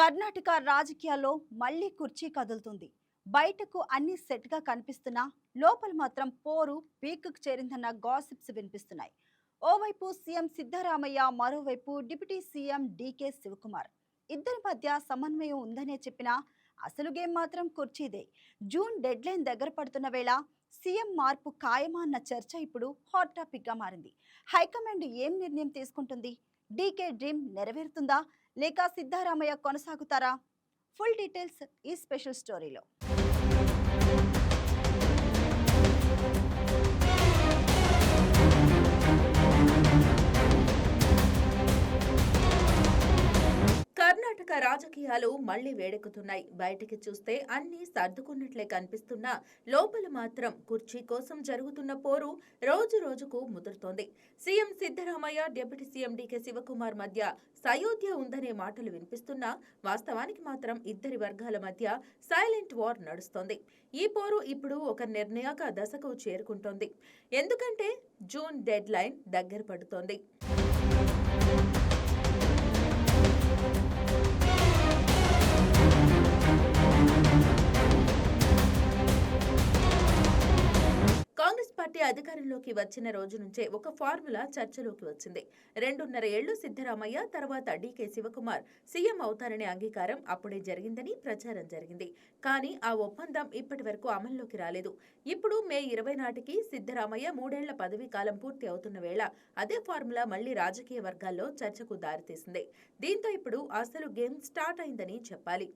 కర్ణాటక రాజకీయాల్లో మళ్లీ కుర్చీ కదులుతుంది. బయటకు అన్ని సెట్‌గా కనిపిస్తున్నా లోపల మాత్రం పోరు పీక్‌కు చేరిందన్న గాసిప్స్ వినిపిస్తున్నాయి. ఓవైపు సీఎం సిద్ధరామయ్య, మరోవైపు డిప్యూటీ సీఎం డీకే శివకుమార్. ఇద్దరి మధ్య సమన్వయం ఉందనే చెప్పినా అసలు గేమ్ మాత్రం కుర్చీదే. జూన్ డెడ్‌లైన్ దగ్గర పడుతున్న వేళ సీఎం మార్పు ఖాయమా అన్న చర్చ ఇప్పుడు హాట్ టాపిక్‌గా మారింది. హైకమాండ్ ఏం నిర్ణయం తీసుకుంటుంది? డీకే డ్రీమ్ నెరవేరుతుందా? లేక సిద్ధరామయ్య కొనసాగుతారా? ఫుల్ డీటెయిల్స్ ఈ స్పెషల్ స్టోరీలో. కర్ణాటక రాజకీయాలు మళ్లీ వేడెక్కుతున్నాయి. బయటికి చూస్తే అన్ని సర్దుకున్నట్లే కనిపిస్తున్నా లోపల మాత్రం కుర్చీ కోసం జరుగుతున్న పోరు రోజు రోజుకు ముదురుతోంది. CM Siddaramaiah, deputy CM DK Shivakumar మధ్య సయోధ్య ఉందనే మాటలు వినిపిస్తున్నా వాస్తవానికి మాత్రం ఇద్దరి వర్గాల మధ్య సైలెంట్ వార్ నడుస్తోంది. ఈ పోరు ఇప్పుడు ఒక నిర్ణాయక దశకు చేరుకుంటోంది. ఎందుకంటే జూన్ డెడ్ లైన్ దగ్గర పడుతోంది. కాంగ్రెస్ పార్టీ అధికారంలోకి వచ్చిన రోజు నుంచే ఒక ఫార్ములా చర్చలోకి వచ్చింది. 2.5 ఏళ్లు సిద్ధరామయ్య, తర్వాత డీకే శివకుమార్ సీఎం అవుతారనే అంగీకారం అప్పుడే జరిగిందని ప్రచారం జరిగింది. కానీ ఆ ఒప్పందం ఇప్పటి వరకు అమల్లోకి రాలేదు. ఇప్పుడు మే 20 నాటికి సిద్ధరామయ్య 3 ఏళ్ల పదవీ కాలం పూర్తి అవుతున్న వేళ అదే ఫార్ములా మళ్లీ రాజకీయ వర్గాల్లో చర్చకు దారితీసింది. దీంతో ఇప్పుడు అసలు గేమ్ స్టార్ట్ అయిందని చెప్పాలి.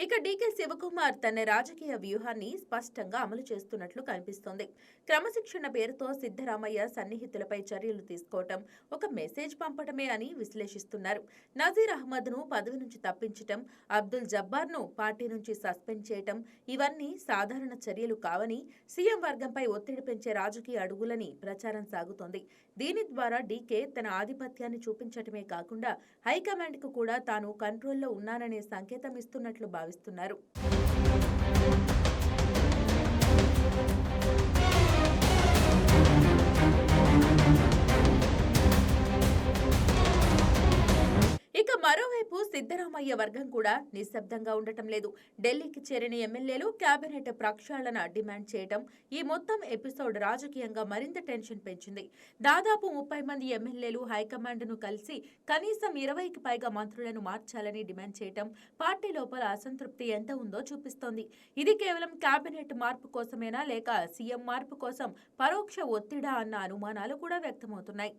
ఇక డీకే శివకుమార్ తన రాజకీయ వ్యూహాన్ని స్పష్టంగా అమలు చేస్తున్నట్లు కనిపిస్తోంది. క్రమశిక్షణ పేరుతో సిద్ధరామయ్య సన్నిహితులపై చర్యలు తీసుకోవటం ఒక మెసేజ్ పంపటమే అని విశ్లేషిస్తున్నారు. నజీర్ అహ్మద్ ను పదవి నుంచి తప్పించటం, అబ్దుల్ జబ్బార్ ను పార్టీ నుంచి సస్పెండ్ చేయటం ఇవన్నీ సాధారణ చర్యలు కావని, సీఎం వర్గంపై ఒత్తిడి పెంచే రాజకీయ అడుగులని ప్రచారం సాగుతోంది. దీని ద్వారా డీకే తన ఆధిపత్యాన్ని చూపించటమే కాకుండా హైకమాండ్ కు కూడా తాను కంట్రోల్లో ఉన్నాననే సంకేతం ఇస్తున్నట్లు భావిస్తున్నారు. ఇక మరోవైపు సిద్ధరామయ్య వర్గం కూడా నిశ్శబ్దంగా ఉండటం లేదు. ఢిల్లీకి చేరిన ఎమ్మెల్యేలు కేబినెట్ ప్రక్షాళన డిమాండ్ చేయడం ఈ మొత్తం ఎపిసోడ్ రాజకీయంగా మరింత టెన్షన్ పెంచింది. దాదాపు 30 మంది ఎమ్మెల్యేలు హైకమాండ్ ను కలిసి కనీసం 20కి పైగా మంత్రులను మార్చాలని డిమాండ్ చేయడం పార్టీ లోపల అసంతృప్తి ఎంత ఉందో చూపిస్తోంది. ఇది కేవలం కేబినెట్ మార్పు కోసమేనా, లేక సీఎం మార్పు కోసం పరోక్ష ఒత్తిడా అన్న అనుమానాలు కూడా వ్యక్తమవుతున్నాయి.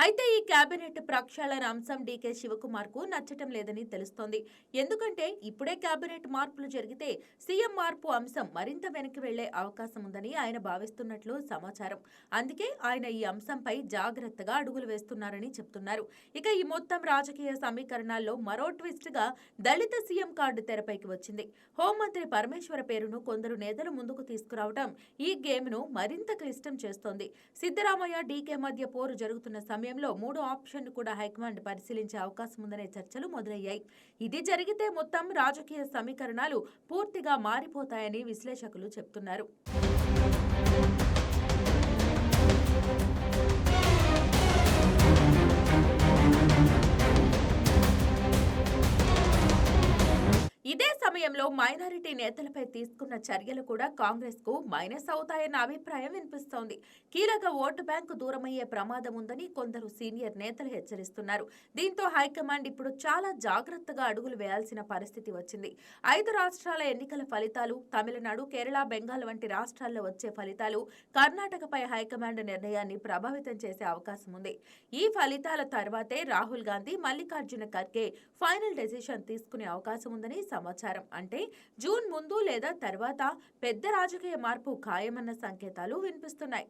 అయితే ఈ కేబినెట్ ప్రక్షాళన అంశం డీకే శివకుమార్ కు నచ్చటం లేదని తెలుస్తోంది. ఎందుకంటే ఇప్పుడే కేబినెట్ మార్పులు జరిగితే సీఎం మార్పు అంశం మరింత వెనక్కి వెళ్లే అవకాశం ఉందని ఆయన భావిస్తున్నట్లు సమాచారం. అందుకే ఆయన ఈ అంశంపై జాగ్రత్తగా అడుగులు వేస్తున్నారని చెప్తున్నారు. ఇక ఈ మొత్తం రాజకీయ సమీకరణాల్లో మరో ట్విస్ట్ గా దళిత సీఎం కార్డు తెరపైకి వచ్చింది. హోంమంత్రి పరమేశ్వర పేరును కొందరు నేతలు ముందుకు తీసుకురావడం ఈ గేమ్ ను మరింత క్లిష్టం చేస్తోంది. సిద్ధరామయ్య, డీకే మధ్య పోరు జరుగుతున్న సమయంలో 3వ ఆప్షన్ కూడా హైకమాండ్ పరిశీలించే అవకాశం ఉందనే చర్చలు మొదలయ్యాయి. ఇది జరిగితే మొత్తం రాజకీయ సమీకరణాలు పూర్తిగా మారిపోతాయని విశ్లేషకులు చెప్తున్నారు. ఇదే సమయంలో మైనారిటీ నేతలపై తీసుకున్న చర్యలు కూడా కాంగ్రెస్ కు మైనస్ అవుతాయన్న అభిప్రాయం వినిపిస్తోంది. కీలక ఓటు బ్యాంకు దూరమయ్యే ప్రమాదం ఉందని కొందరు సీనియర్ నేతలు హెచ్చరిస్తున్నారు. దీంతో హైకమాండ్ ఇప్పుడు చాలా జాగ్రత్తగా అడుగులు వేయాల్సిన పరిస్థితి వచ్చింది. 5 రాష్ట్రాల ఎన్నికల ఫలితాలు, తమిళనాడు, కేరళ, బెంగాల్ వంటి రాష్ట్రాల్లో వచ్చే ఫలితాలు కర్ణాటకపై హైకమాండ్ నిర్ణయాన్ని ప్రభావితం చేసే అవకాశం ఉంది. ఈ ఫలితాల తర్వాతే రాహుల్ గాంధీ, మల్లికార్జున ఖర్గే ఫైనల్ డెసిషన్ తీసుకునే అవకాశం ఉందని సమాచారం. అంటే జూన్ ముందు లేదా తర్వాత పెద్ద రాజకీయ మార్పు ఖాయమన్న సంకేతాలు వినిపిస్తున్నాయి.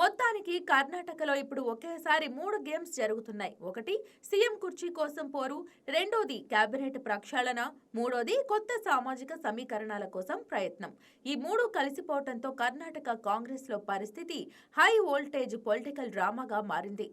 మొత్తానికి కర్ణాటకలో ఇప్పుడు ఒకేసారి 3 గేమ్స్ జరుగుతున్నాయి. ఒకటి సీఎం కుర్చీ కోసం పోరు, రెండోది కేబినెట్ ప్రక్షాళన, మూడోది కొత్త సామాజిక సమీకరణాల కోసం ప్రయత్నం. ఈ మూడు కలిసిపోవడంతో కర్ణాటక కాంగ్రెస్ లో పరిస్థితి హై వోల్టేజ్ పొలిటికల్ డ్రామాగా మారింది.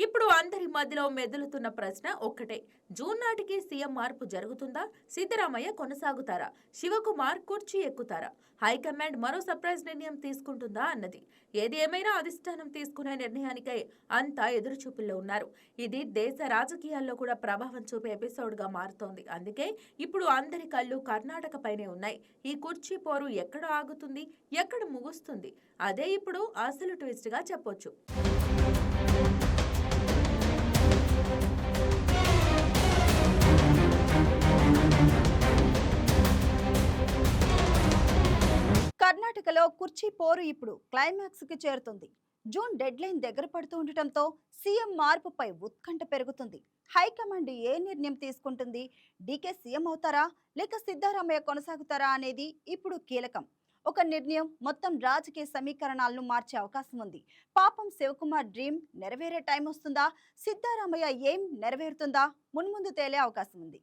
ఇప్పుడు అందరి మధ్యలో మెదులుతున్న ప్రశ్న ఒక్కటే. జూన్ నాటికి సీఎం మార్పు జరుగుతుందా? సిద్ధరామయ్య కొనసాగుతారా? శివకుమార్ కుర్చీ ఎక్కుతారా? హైకమాండ్ మరో సర్ప్రైజ్ నిర్ణయం తీసుకుంటుందా అన్నది. ఏది ఏమైనా అధిష్టానం తీసుకునే నిర్ణయానికై అంతా ఎదురుచూపుల్లో ఉన్నారు. ఇది దేశ రాజకీయాల్లో కూడా ప్రభావం చూపే ఎపిసోడ్ గా మారుతోంది. అందుకే ఇప్పుడు అందరి కళ్ళు కర్ణాటక పైనే ఉన్నాయి. ఈ కుర్చీ పోరు ఎక్కడ ఆగుతుంది, ఎక్కడ ముగుస్తుంది? అదే ఇప్పుడు అసలు ట్విస్ట్ గా చెప్పొచ్చు. కర్ణాటకలో కుర్చీ పోరు ఇప్పుడు క్లైమాక్స్ కి చేరుతుంది. జూన్ డెడ్ లైన్ దగ్గర పడుతూ ఉండటంతో సీఎం మార్పుపై ఉత్కంఠ పెరుగుతుంది. హైకమాండ్ ఏ నిర్ణయం తీసుకుంటుంది? డీకే సీఎం అవుతారా లేక సిద్ధరామయ్య కొనసాగుతారా అనేది ఇప్పుడు కీలకం. ఒక నిర్ణయం మొత్తం రాజకీయ సమీకరణాలను మార్చే అవకాశం ఉంది. పాపం శివకుమార్ డ్రీమ్ నెరవేరే టైం వస్తుందా? సిద్ధరామయ్య ఏం నెరవేరుతుందా? మున్ముందు తేలే అవకాశం ఉంది.